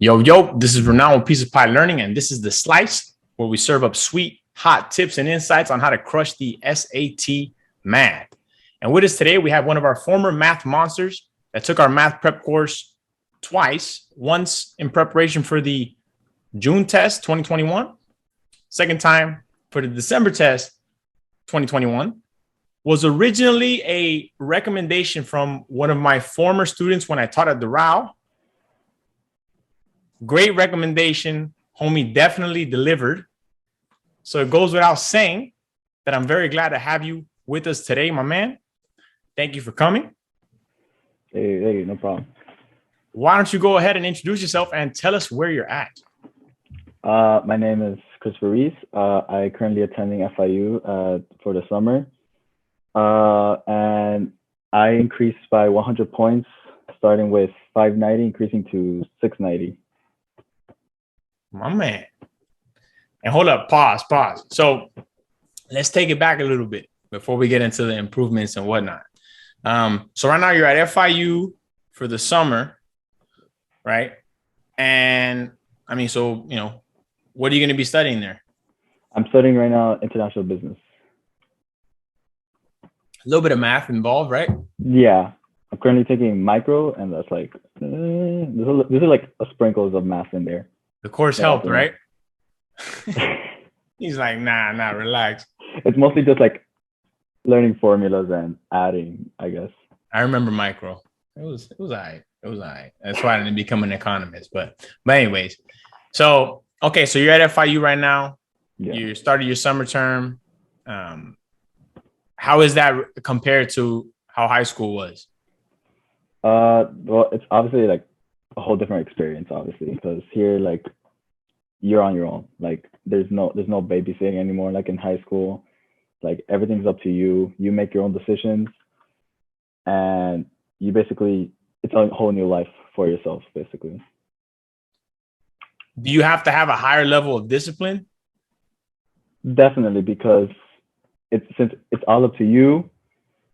Yo, this is Renowned Piece of Pie Learning, and this is The Slice, where we serve up sweet, hot tips and insights on how to crush the SAT math. And with us today, we have one of our former math monsters that took our math prep course twice, once in preparation for the June test 2021, second time for the December test 2021, was originally a recommendation from one of my former students when I taught at the RAU. Great recommendation. Homie definitely delivered. So it goes without saying that I'm very glad to have you with us today, my man. Thank you for coming. Hey, no problem. Why don't you go ahead and introduce yourself and tell us where you're at? My name is Ruiz. I currently attending FIU for the summer. And I increased by 100 points, starting with 590, increasing to 690. My man. And hold up, pause. So let's take it back a little bit before we get into the improvements and whatnot. So right now you're at FIU for the summer, right? And I mean, so, what are you going to be studying there? I'm studying right now international business. A little bit of math involved, right? Yeah. I'm currently taking micro, and that's like, there's like a sprinkles of math in there. The course helped, right? He's like, nah, relax. It's mostly just like learning formulas and adding, I guess. I remember micro. It was all right. That's why I didn't become an economist. But anyways, so you're at FIU right now. Yeah. You started your summer term. How is that compared to how high school was? Well, it's obviously like a whole different experience, obviously, because here, like, you're on your own. Like, there's no babysitting anymore. Like in high school, like everything's up to you. You make your own decisions, and you basically, it's a whole new life for yourself, basically. Do you have to have a higher level of discipline? Definitely, because since it's all up to you,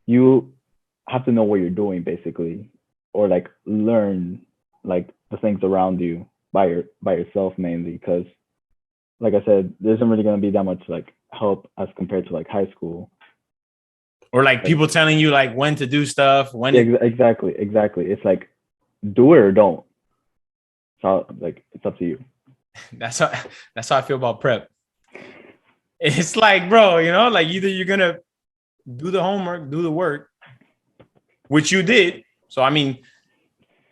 you have to know what you're doing, basically, or like learn like the things around you by yourself, mainly, because like I said, there isn't really going to be that much like help as compared to like high school, or like people telling you like when to do stuff. Exactly. It's like do it or don't. So like it's up to you. That's how I feel about prep. It's like, bro, like either you're gonna do the homework, do the work, which you did. So I mean,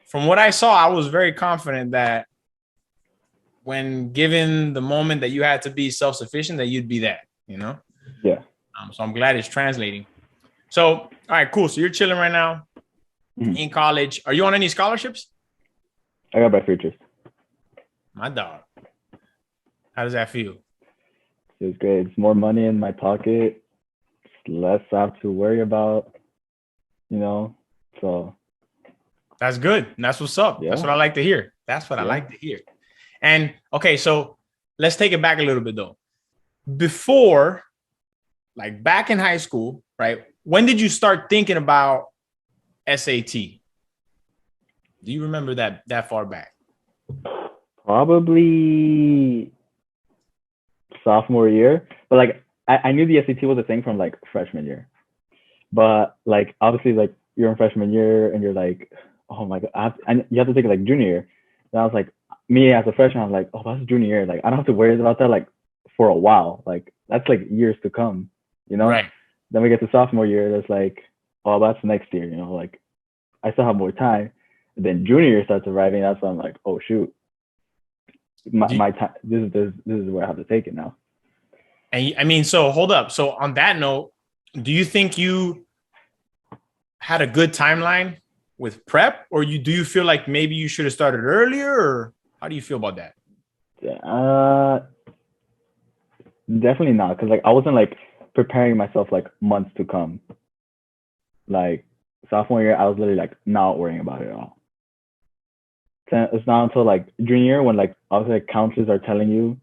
from what I saw, I was very confident that when given the moment that you had to be self-sufficient, that you'd be that, Yeah. So I'm glad it's translating. So, all right, cool. So you're chilling right now in college. Are you on any scholarships? I got my futures. My dog. How does that feel? It's great. It's more money in my pocket. It's less I have to worry about, so. That's good. That's what's up. Yeah. That's what I like to hear. I like to hear. And okay, so let's take it back a little bit though. Before, like back in high school, right? When did you start thinking about SAT? Do you remember that far back? Probably sophomore year. But like I knew the SAT was a thing from like freshman year. But like obviously like you're in freshman year and you're like, oh my God, you have to take it like junior year. And I was like, me as a freshman, I'm like, oh, that's junior year. Like, I don't have to worry about that like for a while. Like, that's like years to come, Right. Then we get to sophomore year. There's like, oh, that's next year, like I still have more time. And then junior year starts arriving. That's when I'm like, oh, shoot. My time, this is where I have to take it now. And I mean, so hold up. So on that note, do you think you had a good timeline with prep, or do you feel like maybe you should have started earlier, or how do you feel about that? Definitely not, because like I wasn't like preparing myself like months to come. Like sophomore year, I was literally like not worrying about it at all. It's not until like junior year when like obviously like counselors are telling you,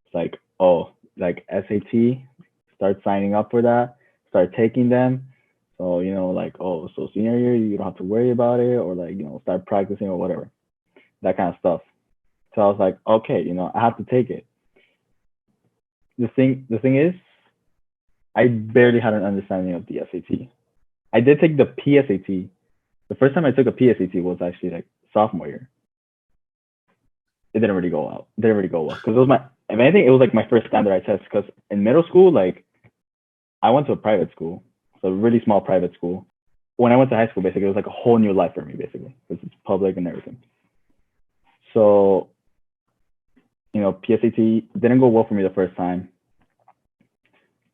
it's like, oh, like SAT, start signing up for that, start taking them. So, like, oh, so senior year, you don't have to worry about it, or like, start practicing or whatever, that kind of stuff. So I was like, okay, you know, I have to take it. The thing is, I barely had an understanding of the SAT. I did take the PSAT. The first time I took a PSAT was actually like sophomore year. It didn't really go well. It didn't really go well because it was my, if anything, it was like my first standardized test. Because in middle school, like I went to a private school, so a really small private school. When I went to high school, basically, it was like a whole new life for me, basically, because it's public and everything. So, you know, PSAT didn't go well for me the first time.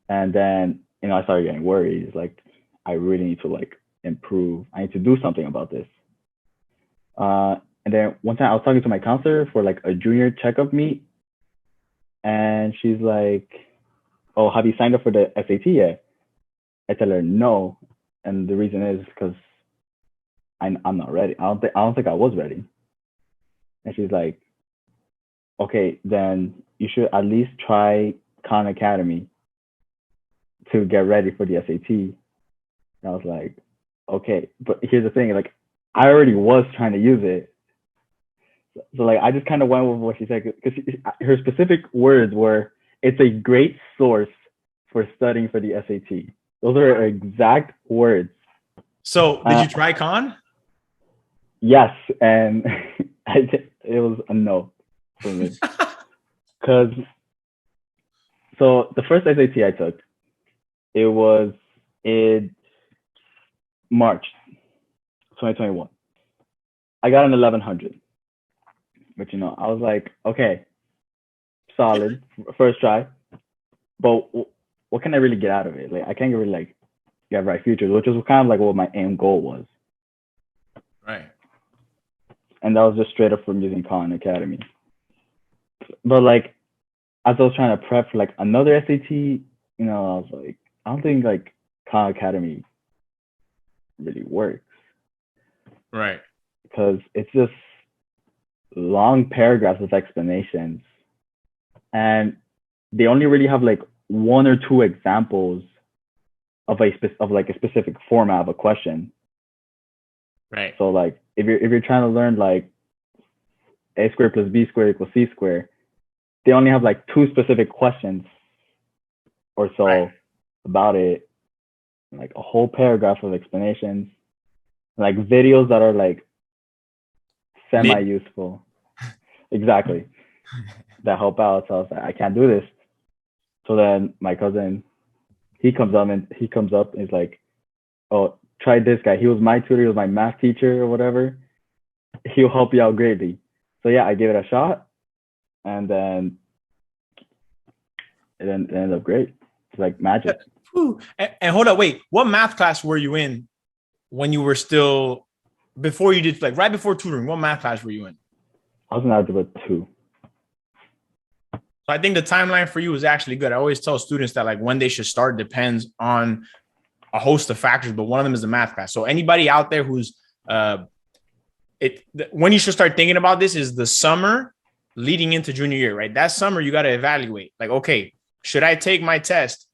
And then, you know, I started getting worried. Like, I really need to like improve. I need to do something about this. And then one time I was talking to my counselor for like a junior checkup meet. And she's like, oh, have you signed up for the SAT yet? I tell her no. And the reason is because I'm not ready. I don't think I was ready. And she's like, okay, then you should at least try Khan Academy to get ready for the SAT. And I was like, okay, but here's the thing, like I already was trying to use it. So like I just kind of went with what she said because her specific words were, it's a great source for studying for the SAT. Those are her exact words. So did you try Khan? Yes, and it was a no for me. Because, so the first SAT I took, it was in March 2021. I got an 1100, which, you know, I was like, okay, solid, first try. But what can I really get out of it? Like, I can't really like get right futures, which was kind of like what my aim goal was. Right. And that was just straight up from using Khan Academy. But like, as I was trying to prep for like another SAT, you know, I was like, I don't think like Khan Academy really works. Right. Because it's just long paragraphs with explanations. And they only really have like one or two examples of like a specific format of a question. Right. So like if you're trying to learn like a squared plus b squared equals c squared, they only have like two specific questions or so about it, like a whole paragraph of explanations, like videos that are like semi-useful. Exactly. That help out. So I was like, I can't do this. So then my cousin, he comes up and he's like, oh, try this guy. He was my tutor. He was my math teacher or whatever. He'll help you out greatly. So yeah, I gave it a shot, and then it ended up great. It's like magic. And hold up, wait. What math class were you in when you were still, before you did, like right before tutoring? What math class were you in? I was in algebra 2. So I think the timeline for you is actually good. I always tell students that like when they should start depends on a host of factors, but one of them is the math class. So anybody out there who's when you should start thinking about this is the summer leading into junior year, right? That summer you got to evaluate. Like, okay, should I take my test,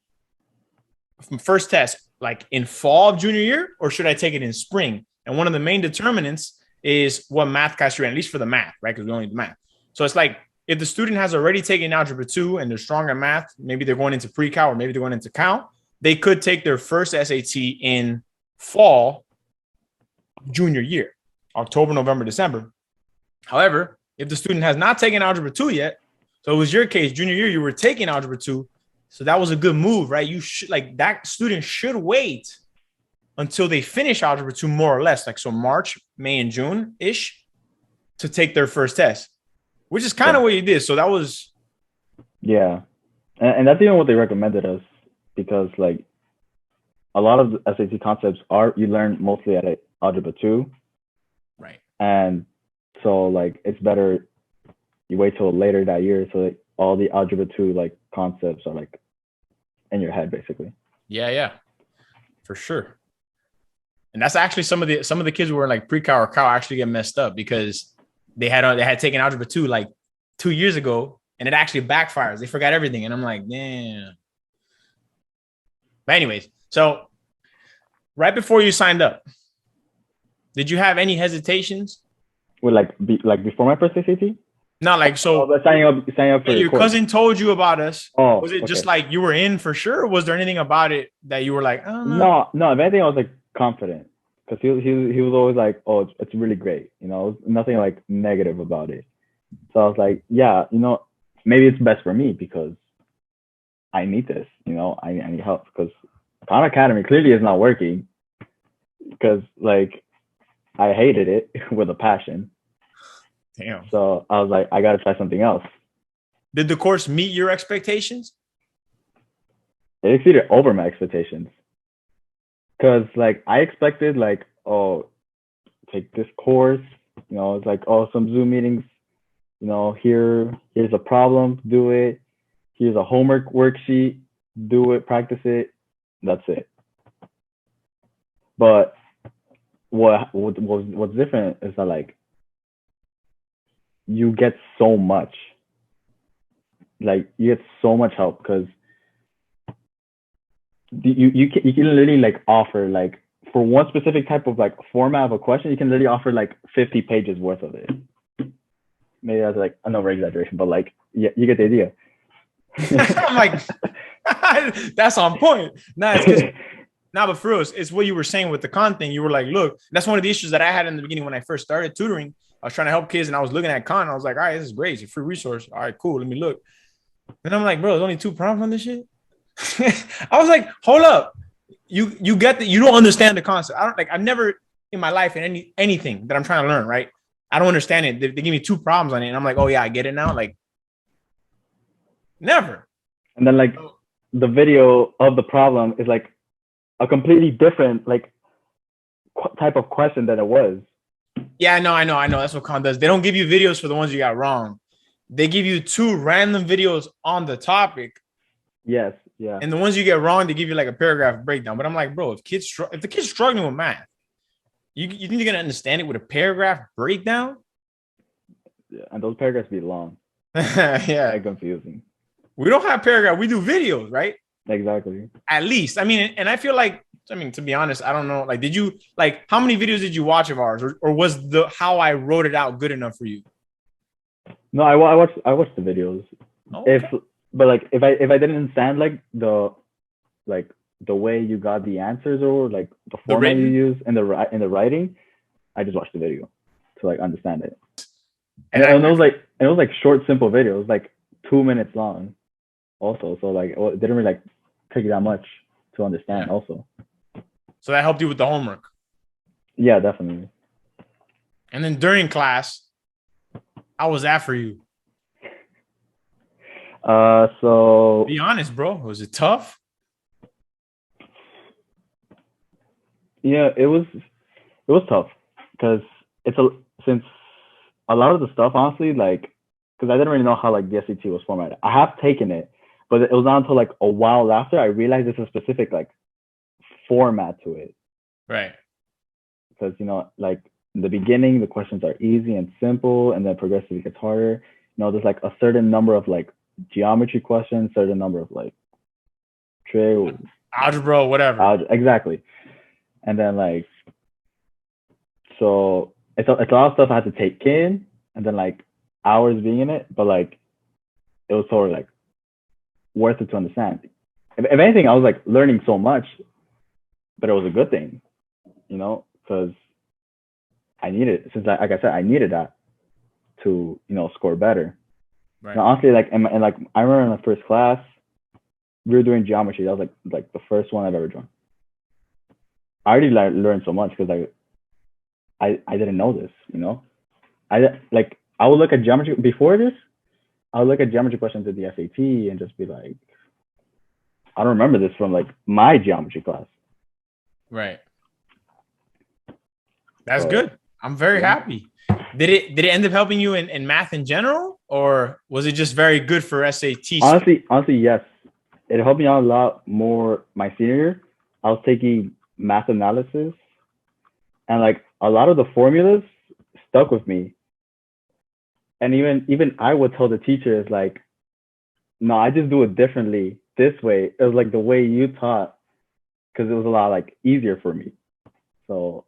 first test, like in fall of junior year, or should I take it in spring? And one of the main determinants is what math class you're in, at least for the math, right? Because we only do math. So it's like if the student has already taken algebra 2 and they're strong at math, maybe they're going into pre-cal or maybe they're going into cal, they could take their first SAT in fall junior year, October, November, December. However, if the student has not taken algebra 2 yet, so it was your case, junior year, you were taking algebra 2. So that was a good move, right? You should, like, that student should wait until they finish algebra 2, more or less, like so March, May, and June-ish to take their first test, which is kind of what you did. So that was. Yeah. And that's even what they recommended us, because like a lot of the SAT concepts you learn mostly at algebra 2. Right. And so like it's better you wait till later that year so like all the algebra 2 like concepts are like in your head basically. Yeah, for sure. And that's actually some of the kids who were like pre-cal or cal actually get messed up because they had taken algebra 2 like 2 years ago and it actually backfires. They forgot everything. And I'm like, damn. But anyways, so right before you signed up, did you have any hesitations? Well, like before my first SAT? Not like Oh, so. but signing up for your Your course. cousin told you about us. Oh, Was it just okay. like you were in for sure? Or was there anything about it that you were like, I don't know? No, no. If anything, I was like confident because he was always like, oh, it's really great. You know, nothing like negative about it. So I was like, yeah, you know, maybe it's best for me because I need this. You know, I need help because Khan Academy clearly is not working because like I hated it with a passion. Damn. So I was like, I got to try something else. Did the course meet your expectations? It exceeded over my expectations because like I expected like, oh, take this course. You know, it's like, oh, some Zoom meetings. You know, here's a problem, do it. Here's a homework worksheet, do it, practice it. That's it. But what's different is that like you get so much, like you get so much help because you can literally like offer like for one specific type of like format of a question, you can literally offer like 50 pages worth of it. Maybe that's like an over exaggeration, but like yeah, you get the idea. I'm like, that's on point. Nah, it's because but for real, it's what you were saying with the Khan thing. You were like, look, that's one of the issues that I had in the beginning when I first started tutoring. I was trying to help kids and I was looking at Khan. I was like, all right, this is great. It's a free resource. All right, cool. Let me look. And I'm like, bro, there's only 2 prompts on this shit. I was like, hold up. You get that you don't understand the concept. I don't like I've never in my life in anything that I'm trying to learn, right? I don't understand it. They give me 2 problems on it, and I'm like, oh yeah, I get it now. Like, never. And then like the video of the problem is like a completely different like type of question than it was. Yeah, I know. That's what Khan does. They don't give you videos for the ones you got wrong. They give you 2 random videos on the topic, Yes, yeah. and the ones you get wrong, they give you like a paragraph breakdown. But I'm like, bro, if the kid's struggling with math, you think you're gonna understand it with a paragraph breakdown? Yeah, and those paragraphs be long. Yeah, Very confusing. we don't have paragraph. We do videos, right? Exactly. At least, I mean, and I feel like, I mean, to be honest, I don't know. Like, did you like how many videos did you watch of ours, or was the how I wrote it out good enough for you? No, I watched the videos. Okay. If but like if I didn't understand like the way you got the answers or like the The format you written, use in the writing, I just watched the video to like understand it. and I, And it was like short, simple videos, like 2 minutes long. Also, so like it didn't really like take you that much to understand. Also, so that helped you with the homework. yeah, definitely. And then during class, how was that for you? So Be honest, bro. Was it tough? yeah, it was tough because it's a since a lot of the stuff honestly like because I didn't really know how like the SAT was formatted. I have taken it, but it was not until like a while after I realized there's a specific like format to it Right. because you know like in the beginning the questions are easy and simple and then progressively gets harder. You know, there's like a certain number of like geometry questions, certain number of like trig, Algebra, whatever. exactly, and then like so it's a lot of stuff I had to take in, and then like hours being in it, but like it was sort of like worth it to understand. If anything, I was like learning so much, but it was a good thing, you know, because I needed since like I said I needed that to you know score better. Right. And honestly, like and like I remember in the first class we were doing geometry. That was like the first one I've ever drawn. I already like, learned so much because I didn't know this, you know. I would look at geometry before this. I would look at geometry questions at the SAT and just be like, I don't remember this from like my geometry class. Right. That's So, good. I'm very yeah. happy. Did it end up helping you in math in general, or was it just very good for SAT? Honestly, yes. It helped me out a lot more my senior year. I was taking math analysis and like a lot of the formulas stuck with me. And even I would tell the teachers like, no, I just do it differently this way. It was like the way you taught because it was a lot like easier for me. So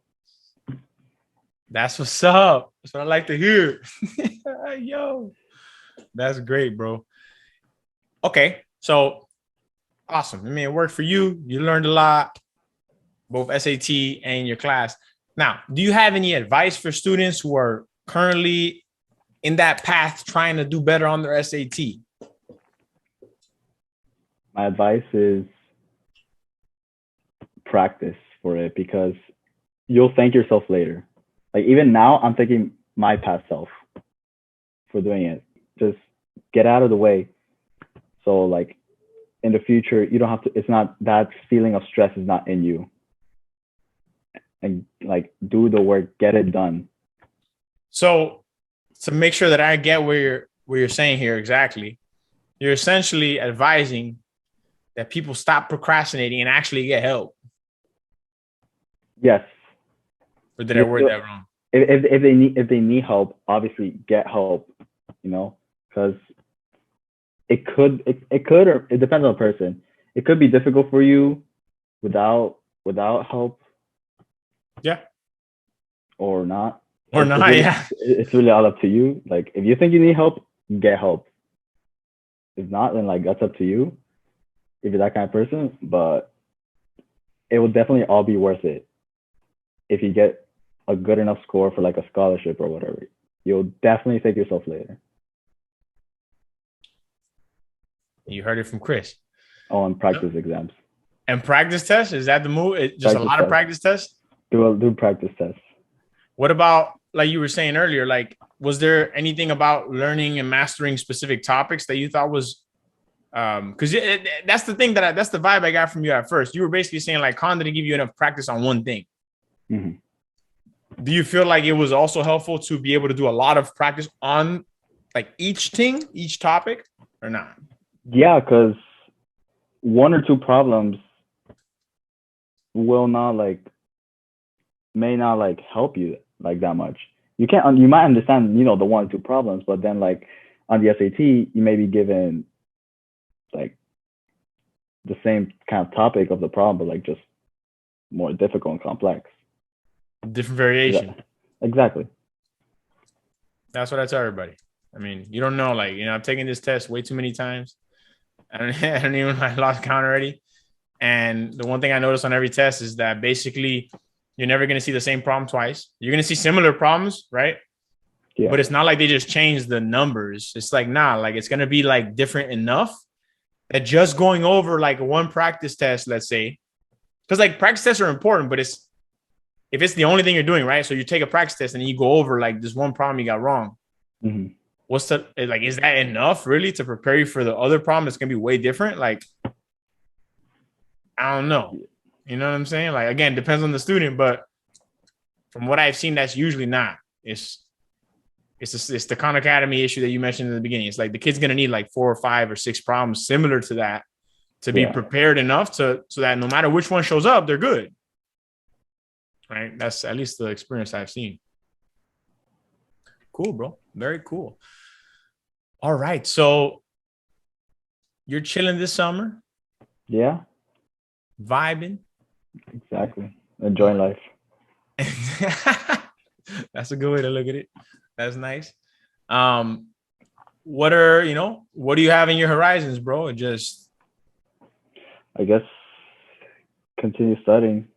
That's what's up. That's what I like to hear. Yo. That's great, bro. Okay, so awesome. I mean, it worked for you. You learned a lot, both SAT and your class. Now, do you have any advice for students who are currently in that path trying to do better on their SAT? My advice is practice for it, because you'll thank yourself later. Like even now, I'm thanking my past self for doing it. Just get out of the way. So like in the future, you don't have to, it's not, that feeling of stress is not in you. And like do the work, get it done. So to make sure that I get where you're saying here exactly, you're essentially advising that people stop procrastinating and actually get help. Yes. Or did I word that wrong? If they need help, obviously get help, you know, because it could or it depends on the person. It could be difficult for you without help. Yeah. Or not. Or not, really, yeah. It's really all up to you. Like if you think you need help, get help. If not, then like that's up to you. If you're that kind of person, but it will definitely all be worth it if you get a good enough score for like a scholarship or whatever. You'll definitely thank yourself later. You heard it from Chris. Oh, and practice exams. And practice tests? Is that the move? Just a lot of practice tests? Do practice tests. What about, like you were saying earlier, like, was there anything about learning and mastering specific topics that you thought was, because that's the thing that's the vibe I got from you at first. You were basically saying like Khan didn't give you enough practice on one thing. Mm-hmm. Do you feel like it was also helpful to be able to do a lot of practice on like each thing, each topic, or not? Yeah, because one or two problems will not may not like help you like that much. You might understand, you know, the one or two problems, but then like on the SAT, you may be given like the same kind of topic of the problem, but like just more difficult and complex. Different variation. Exactly. That's what I tell everybody. I mean, you don't know, like, you know, I've taken this test way too many times. I don't even, I lost count already. And the one thing I notice on every test is that basically you're never going to see the same problem twice. You're going to see similar problems, right? Yeah. But it's not like they just changed the numbers. It's like, nah, like it's going to be like different enough that just going over like one practice test, let's say, because like practice tests are important, but if it's the only thing you're doing, right? So you take a practice test and you go over like this one problem you got wrong. Mm-hmm. Is that enough really to prepare you for the other problem? It's going to be way different. Like, I don't know. You know what I'm saying? Like, again, depends on the student, but from what I've seen, that's usually not. It's the Khan Academy issue that you mentioned in the beginning. It's like the kid's going to need like 4 or 5 or 6 problems similar to that to be prepared enough so that no matter which one shows up, they're good. Right? That's at least the experience I've seen. Cool, bro. Very cool. All right. So you're chilling this summer? Yeah. Vibing? Exactly. Enjoying life. That's a good way to look at it. That's nice. What do you have in your horizons, bro? I guess continue studying,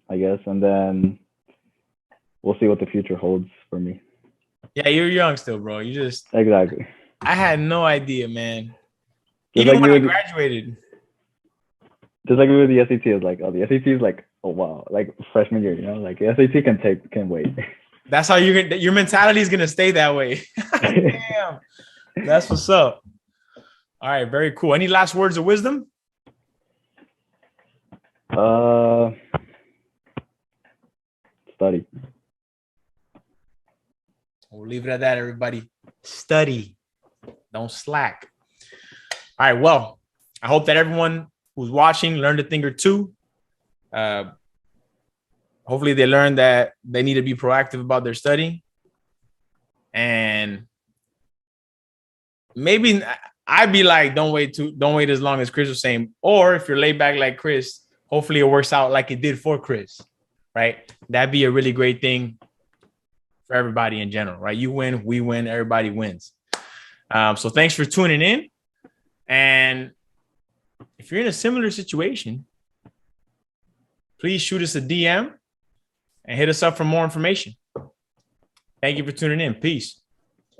I guess, and then we'll see what the future holds for me. Yeah, you're young still, bro. Exactly. I had no idea, man. Even when I graduated. Just like with the SAT, it's like, oh, the SAT is like, oh wow, like freshman year, you know, like the SAT can wait. That's how your mentality is gonna stay that way. Damn, that's what's up. All right, very cool. Any last words of wisdom? Study. We'll leave it at that, everybody. Study. Don't slack. All right. Well, I hope that everyone who's watching learned a thing or two. Hopefully they learned that they need to be proactive about their study. And maybe I'd be like, don't wait as long as Chris was saying. Or if you're laid back like Chris, hopefully it works out like it did for Chris, right? That'd be a really great thing for everybody in general, right? You win, we win, everybody wins. So thanks for tuning in. And if you're in a similar situation, please shoot us a DM and hit us up for more information. Thank you for tuning in. Peace.